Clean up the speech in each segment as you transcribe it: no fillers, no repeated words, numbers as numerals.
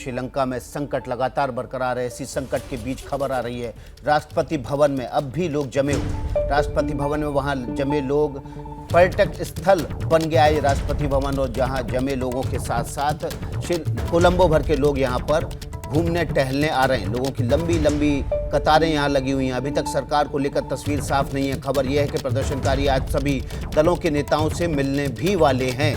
श्रीलंका में संकट लगातार बरकरार है। इसी संकट के बीच खबर आ रही है राष्ट्रपति भवन में अब भी लोग जमे हुए। राष्ट्रपति भवन में वहां जमे लोग, पर्यटक स्थल बन गया है ये राष्ट्रपति भवन, और जहां जमे लोगों के साथ साथ कोलंबो भर के लोग यहां पर घूमने टहलने आ रहे हैं। लोगों की लंबी लंबी कतारें यहां लगी हुई हैं। अभी तक सरकार को लेकर तस्वीर साफ नहीं है। खबर यह है कि प्रदर्शनकारी आज सभी दलों के नेताओं से मिलने भी वाले हैं।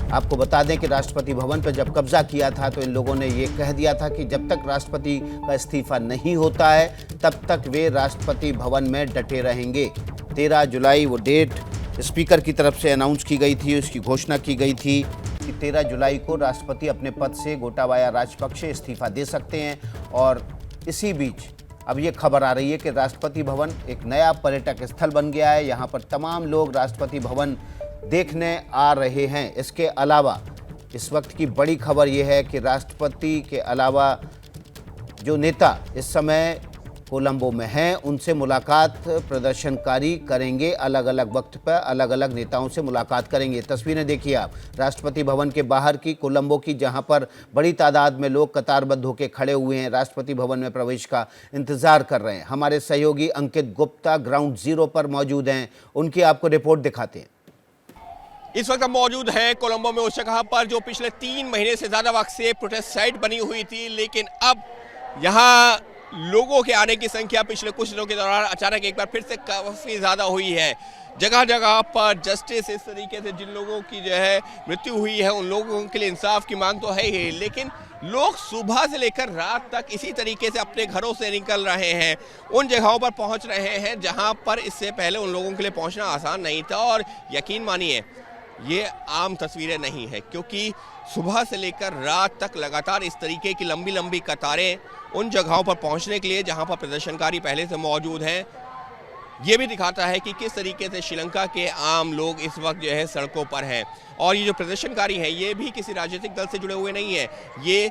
आपको बता दें कि राष्ट्रपति भवन पर जब कब्जा किया था तो इन लोगों ने ये कह दिया था कि जब तक राष्ट्रपति का इस्तीफा नहीं होता है तब तक वे राष्ट्रपति भवन में डटे रहेंगे। 13 जुलाई वो डेट स्पीकर की तरफ से अनाउंस की गई थी, उसकी घोषणा की गई थी कि 13 जुलाई को राष्ट्रपति अपने पद से गोटाबाया राजपक्षे इस्तीफा दे सकते हैं। और इसी बीच अब ये खबर आ रही है कि राष्ट्रपति भवन एक नया पर्यटक स्थल बन गया है। यहाँ पर तमाम लोग राष्ट्रपति भवन देखने आ रहे हैं। इसके अलावा इस वक्त की बड़ी खबर यह है कि राष्ट्रपति के अलावा जो नेता इस समय कोलंबो में हैं उनसे मुलाकात प्रदर्शनकारी करेंगे। अलग अलग वक्त पर अलग अलग नेताओं से मुलाकात करेंगे। तस्वीरें देखिए आप राष्ट्रपति भवन के बाहर की, कोलंबो की, जहां पर बड़ी तादाद में लोग कतारबद्ध होकर खड़े हुए हैं, राष्ट्रपति भवन में प्रवेश का इंतजार कर रहे हैं। हमारे सहयोगी अंकित गुप्ता ग्राउंड जीरो पर मौजूद हैं, उनकी आपको रिपोर्ट दिखाते हैं। इस वक्त हम मौजूद हैं कोलंबो में, उस जगह पर जो पिछले 3 महीने से ज़्यादा वक्त से प्रोटेस्ट साइट बनी हुई थी, लेकिन अब यहाँ लोगों के आने की संख्या पिछले कुछ दिनों के दौरान अचानक एक बार फिर से काफ़ी ज़्यादा हुई है। जगह जगह पर जस्टिस, इस तरीके से जिन लोगों की जो है मृत्यु हुई है उन लोगों के लिए इंसाफ की मांग तो है ही, लेकिन लोग सुबह से लेकर रात तक इसी तरीके से अपने घरों से निकल रहे हैं, उन जगहों पर पहुंच रहे हैं जहां पर इससे पहले उन लोगों के लिए पहुंचना आसान नहीं था। और यकीन मानिए ये आम तस्वीरें नहीं है, क्योंकि सुबह से लेकर रात तक लगातार इस तरीके की लंबी लंबी कतारें उन जगहों पर पहुंचने के लिए जहां पर प्रदर्शनकारी पहले से मौजूद हैं। ये भी दिखाता है कि किस तरीके से श्रीलंका के आम लोग इस वक्त जो है सड़कों पर हैं। और ये जो प्रदर्शनकारी हैं ये भी किसी राजनीतिक दल से जुड़े हुए नहीं है, ये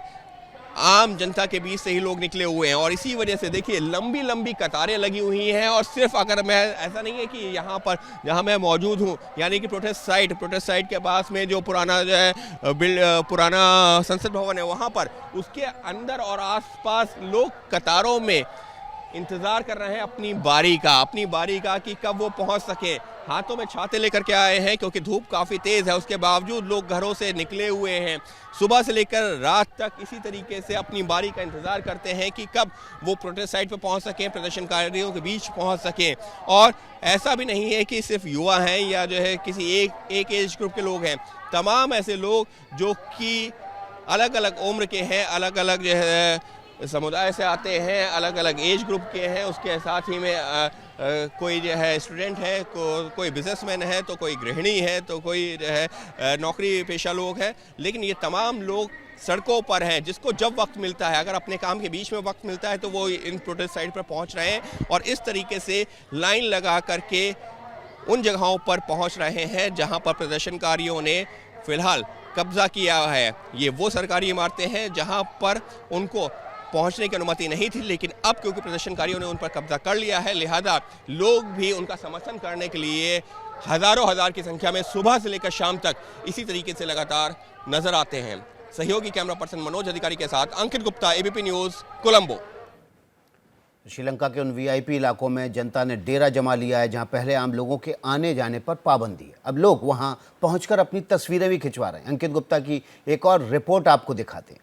आम जनता के बीच से ही लोग निकले हुए हैं। और इसी वजह से देखिए लंबी लंबी कतारें लगी हुई हैं। और सिर्फ अगर मैं, ऐसा नहीं है कि यहाँ पर जहाँ मैं मौजूद हूँ, यानी कि प्रोटेस्ट साइट के पास में जो पुराना जो है पुराना संसद भवन है, वहाँ पर उसके अंदर और आसपास लोग कतारों में इंतज़ार कर रहे हैं अपनी बारी का कि कब वो पहुँच सके। हाथों में छाते लेकर के आए हैं क्योंकि धूप काफ़ी तेज़ है, उसके बावजूद लोग घरों से निकले हुए हैं। सुबह से लेकर रात तक इसी तरीके से अपनी बारी का इंतज़ार करते हैं कि कब वो प्रोटेस्ट साइट पर पहुंच सकें, प्रदर्शनकारियों के बीच पहुंच सकें। और ऐसा भी नहीं है कि सिर्फ युवा हैं या जो है किसी एक एज ग्रुप के लोग हैं, तमाम ऐसे लोग जो कि अलग अलग उम्र के हैं, अलग अलग जो है समुदाय से आते हैं, अलग अलग एज ग्रुप के हैं। उसके साथ ही में कोई जो है स्टूडेंट है, कोई बिजनेसमैन है, तो कोई गृहिणी है, तो कोई जो है नौकरी पेशा लोग हैं। लेकिन ये तमाम लोग सड़कों पर हैं, जिसको जब वक्त मिलता है, अगर अपने काम के बीच में वक्त मिलता है तो वो इन प्रोटेस्ट साइट पर पहुंच रहे हैं और इस तरीके से लाइन लगा करके उन जगहों पर पहुंच रहे हैं जहां पर प्रदर्शनकारियों ने फिलहाल कब्जा किया है। ये वो सरकारी इमारतें हैं जहाँ पर उनको पहुंचने की अनुमति नहीं थी, लेकिन अब क्योंकि प्रदर्शनकारियों ने उन पर कब्जा कर लिया है, लिहाजा लोग भी उनका समर्थन करने के लिए हजारों हजार की संख्या में सुबह से लेकर शाम तक इसी तरीके से लगातार नजर आते हैं। सहयोगी कैमरा पर्सन मनोज अधिकारी के साथ अंकित गुप्ता, एबीपी न्यूज, कोलंबो। श्रीलंका के उन वीआईपी इलाकों में जनता ने डेरा जमा लिया है जहां पहले आम लोगों के आने जाने पर पाबंदी है। अब लोग वहां पहुंचकर अपनी तस्वीरें भी खिंचवा रहे हैं। अंकित गुप्ता की एक और रिपोर्ट आपको दिखाते हैं।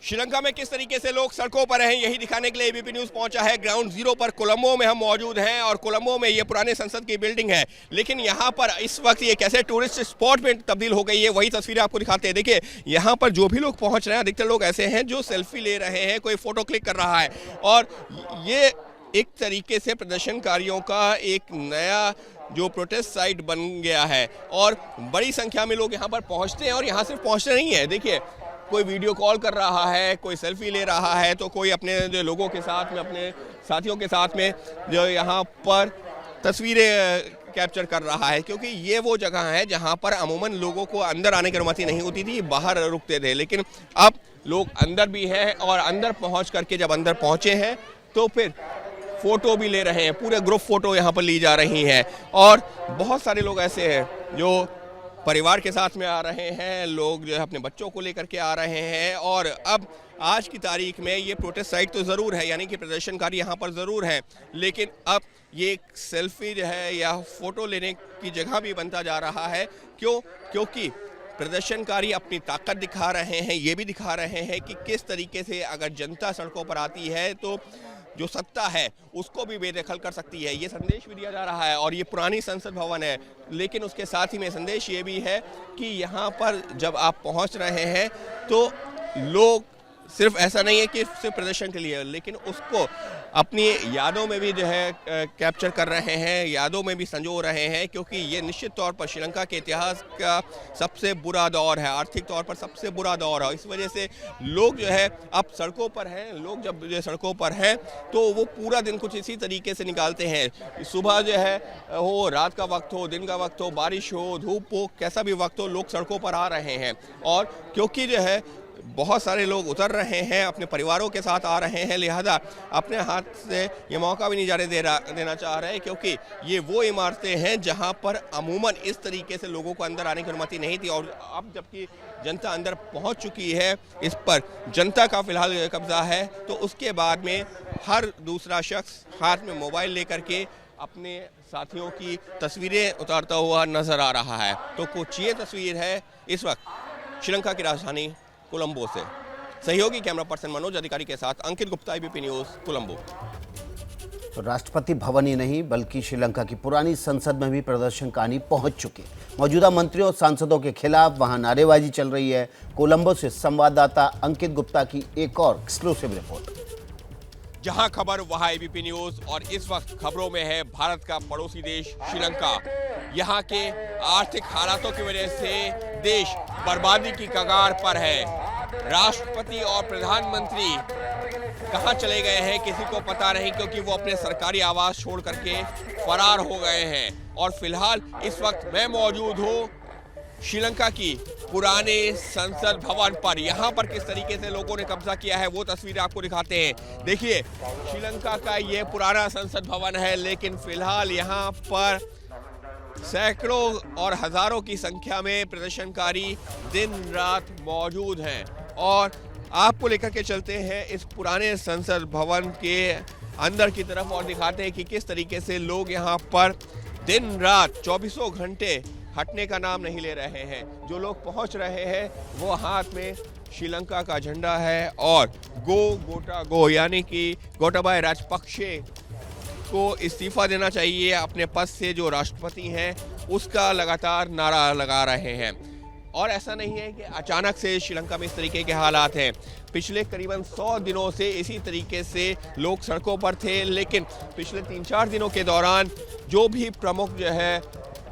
श्रीलंका में किस तरीके से लोग सड़कों पर हैं, यही दिखाने के लिए एबीपी न्यूज़ पहुंचा है। ग्राउंड जीरो पर कोलंबो में हम मौजूद हैं और कोलंबो में ये पुराने संसद की बिल्डिंग है, लेकिन यहाँ पर इस वक्त ये कैसे टूरिस्ट स्पॉट में तब्दील हो गई है, वही तस्वीरें आपको दिखाते हैं। देखिए यहाँ पर जो भी लोग पहुँच रहे हैं, अधिकतर लोग ऐसे हैं जो सेल्फी ले रहे हैं, कोई फोटो क्लिक कर रहा है। और ये एक तरीके से प्रदर्शनकारियों का एक नया जो प्रोटेस्ट साइट बन गया है और बड़ी संख्या में लोग यहाँ पर पहुँचते हैं। और यहाँ सिर्फ पहुँचते नहीं है, देखिए कोई वीडियो कॉल कर रहा है, कोई सेल्फी ले रहा है, तो कोई अपने जो लोगों के साथ में, अपने साथियों के साथ में जो यहाँ पर तस्वीरें कैप्चर कर रहा है, क्योंकि ये वो जगह है जहाँ पर अमूमन लोगों को अंदर आने की अनुमति नहीं होती थी, बाहर रुकते थे। लेकिन अब लोग अंदर भी हैं और अंदर पहुँच करके जब अंदर पहुँचे हैं तो फिर फ़ोटो भी ले रहे हैं, पूरे ग्रुप फ़ोटो यहाँ पर ली जा रही हैं। और बहुत सारे लोग ऐसे हैं जो परिवार के साथ में आ रहे हैं, लोग जो है अपने बच्चों को लेकर के आ रहे हैं। और अब आज की तारीख में ये प्रोटेस्ट साइट तो ज़रूर है, यानी कि प्रदर्शनकारी यहाँ पर ज़रूर है, लेकिन अब ये एक सेल्फी जो है या फ़ोटो लेने की जगह भी बनता जा रहा है। क्यों? क्योंकि प्रदर्शनकारी अपनी ताकत दिखा रहे हैं, ये भी दिखा रहे हैं कि किस तरीके से अगर जनता सड़कों पर आती है तो जो सत्ता है उसको भी बेदखल कर सकती है। ये संदेश भी दिया जा रहा है। और ये पुरानी संसद भवन है, लेकिन उसके साथ ही में संदेश ये भी है कि यहाँ पर जब आप पहुँच रहे हैं तो लोग सिर्फ ऐसा नहीं है कि सिर्फ प्रदर्शन के लिए, लेकिन उसको अपनी यादों में भी जो है कैप्चर कर रहे हैं, यादों में भी संजो रहे हैं, क्योंकि ये निश्चित तौर पर श्रीलंका के इतिहास का सबसे बुरा दौर है, आर्थिक तौर पर सबसे बुरा दौर है। इस वजह से लोग जो है अब सड़कों पर हैं। लोग जब जो सड़कों पर हैं तो वो पूरा दिन कुछ इसी तरीके से निकालते हैं। सुबह जो है हो, रात का वक्त हो, दिन का वक्त हो, बारिश हो, धूप हो, कैसा भी वक्त हो, लोग सड़कों पर आ रहे हैं। और क्योंकि जो है बहुत सारे लोग उतर रहे हैं, अपने परिवारों के साथ आ रहे हैं, लिहाजा अपने हाथ से ये मौका भी नहीं जाने देना चाह रहे, क्योंकि ये वो इमारतें हैं जहां पर अमूमन इस तरीके से लोगों को अंदर आने की अनुमति नहीं थी। और अब जबकि जनता अंदर पहुंच चुकी है, इस पर जनता का फिलहाल कब्जा है, तो उसके बाद में हर दूसरा शख्स हाथ में मोबाइल लेकर के अपने साथियों की तस्वीरें उतारता हुआ नजर आ रहा है। तो कुछ ये तस्वीर है इस वक्त श्रीलंका की राजधानी कोलंबो से। सहयोगी कैमरा पर्सन मनोज अधिकारी के साथ अंकित गुप्ता, एबीपी न्यूज़, कोलंबो। तो राष्ट्रपति भवन ही नहीं बल्कि श्रीलंका की पुरानी संसद में भी प्रदर्शनकारी पहुंच चुके। मौजूदा मंत्रियों और सांसदों के खिलाफ वहां नारेबाजी चल रही है। कोलंबो से संवाददाता अंकित गुप्ता की एक और एक्सक्लूसिव रिपोर्ट। जहां खबर वहां एबीपी न्यूज़। और इस वक्त खबरों में है भारत का पड़ोसी देश श्रीलंका। यहाँ के आर्थिक हालातों की वजह से देश बर्बादी की कगार पर है। राष्ट्रपति और प्रधानमंत्री कहाँ चले गए हैं किसी को पता नहीं, क्योंकि वो अपने सरकारी आवास छोड़ करके फरार हो गए हैं। और फिलहाल इस वक्त मैं मौजूद हूँ श्रीलंका की पुराने संसद भवन पर। यहाँ पर किस तरीके से लोगों ने कब्जा किया है वो तस्वीर आपको दिखाते हैं। देखिए, श्रीलंका का ये पुराना संसद भवन है, लेकिन फिलहाल यहाँ पर सैकड़ों और हजारों की संख्या में प्रदर्शनकारी दिन रात मौजूद हैं। और आपको लेकर के चलते हैं इस पुराने संसद भवन के अंदर की तरफ और दिखाते हैं कि किस तरीके से लोग यहाँ पर दिन रात 24 घंटे हटने का नाम नहीं ले रहे हैं। जो लोग पहुंच रहे हैं वो हाथ में श्रीलंका का झंडा है और गो गोटा गो, यानी कि गोटाबाया राजपक्षे को इस्तीफा देना चाहिए अपने पद से, जो राष्ट्रपति हैं उसका लगातार नारा लगा रहे हैं। और ऐसा नहीं है कि अचानक से श्रीलंका में इस तरीके के हालात हैं। पिछले करीबन 100 दिनों से इसी तरीके से लोग सड़कों पर थे, लेकिन पिछले 3-4 दिनों के दौरान जो भी प्रमुख जो है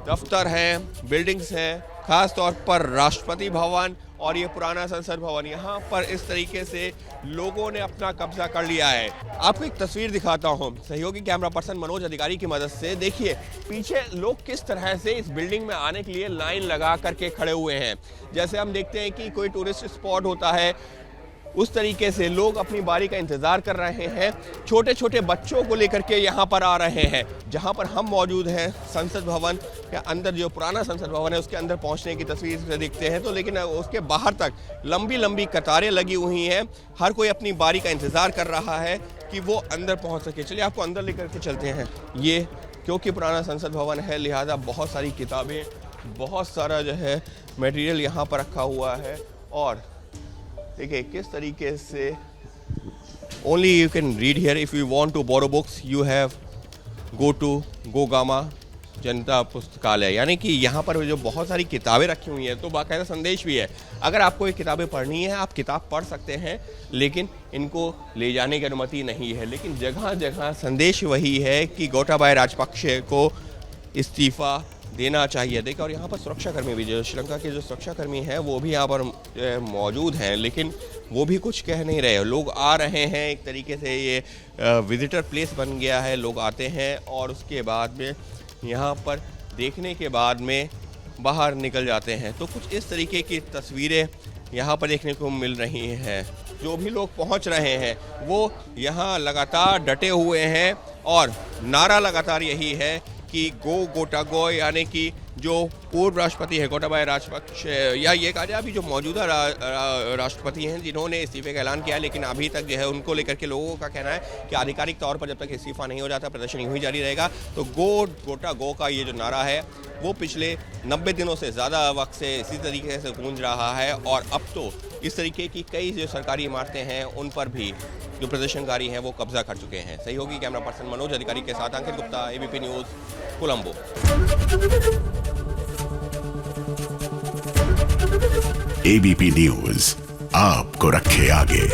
दफ्तर हैं, बिल्डिंग्स हैं, खास तौर पर राष्ट्रपति भवन और ये पुराना संसद भवन, यहाँ पर इस तरीके से लोगों ने अपना कब्जा कर लिया है। आपको एक तस्वीर दिखाता हूँ सहयोगी कैमरा पर्सन मनोज अधिकारी की मदद से। देखिए पीछे लोग किस तरह से इस बिल्डिंग में आने के लिए लाइन लगा करके खड़े हुए हैं। जैसे हम देखते हैं कि कोई टूरिस्ट स्पॉट होता है, उस तरीके से लोग अपनी बारी का इंतज़ार कर रहे हैं। छोटे छोटे बच्चों को लेकर के यहाँ पर आ रहे हैं। जहाँ पर हम मौजूद हैं संसद भवन के अंदर, जो पुराना संसद भवन है उसके अंदर पहुँचने की तस्वीर से दिखते हैं, तो लेकिन उसके बाहर तक लंबी लंबी कतारें लगी हुई हैं। हर कोई अपनी बारी का इंतज़ार कर रहा है कि वो अंदर पहुँच सके। चलिए आपको अंदर लेकर के चलते हैं। ये क्योंकि पुराना संसद भवन है, लिहाजा बहुत सारी किताबें, बहुत सारा जो है मटेरियल यहाँ पर रखा हुआ है। और देखिए किस तरीके से only you can read here. If you want to borrow books you have go to Gogama Janata Pustakalaya, यानी कि यहाँ पर जो बहुत सारी किताबें रखी हुई हैं, तो बाकायदा संदेश भी है। अगर आपको ये किताबें पढ़नी है आप किताब पढ़ सकते हैं, लेकिन इनको ले जाने की अनुमति नहीं है। लेकिन जगह जगह संदेश वही है कि गोटाबाया राजपक्षे को इस्तीफ़ा देना चाहिए। देखिए, और यहाँ पर सुरक्षाकर्मी भी, जो श्रीलंका के जो सुरक्षाकर्मी हैं वो भी यहाँ पर मौजूद हैं, लेकिन वो भी कुछ कह नहीं रहे। लोग आ रहे हैं, एक तरीके से ये विजिटर प्लेस बन गया है। लोग आते हैं और उसके बाद में यहाँ पर देखने के बाद में बाहर निकल जाते हैं। तो कुछ इस तरीके की तस्वीरें यहाँ पर देखने को मिल रही हैं। जो भी लोग पहुँच रहे हैं वो यहाँ लगातार डटे हुए हैं और नारा लगातार यही है कि गो गोटा गो, यानी कि जो पूर्व राष्ट्रपति है गोटाबाया राजपक्ष, या ये कहा जाए अभी जो मौजूदा राष्ट्रपति हैं जिन्होंने इस्तीफे का ऐलान किया, लेकिन अभी तक जो है उनको लेकर के लोगों का कहना है कि आधिकारिक तौर पर जब तक इस्तीफा नहीं हो जाता प्रदर्शन यूं ही जारी रहेगा। तो गोटा गो का ये जो नारा है वो पिछले 90 दिनों से ज़्यादा वक्त से इसी तरीके से गूंज रहा है, और अब तो इस तरीके की कई जो सरकारी इमारतें हैं उन पर भी जो प्रदर्शनकारी हैं वो कब्जा कर चुके हैं। सहयोगी कैमरा पर्सन मनोज अधिकारी के साथ अंकित गुप्ता, एबीपी न्यूज़, कोलंबो। एबीपी न्यूज आपको रखे आगे।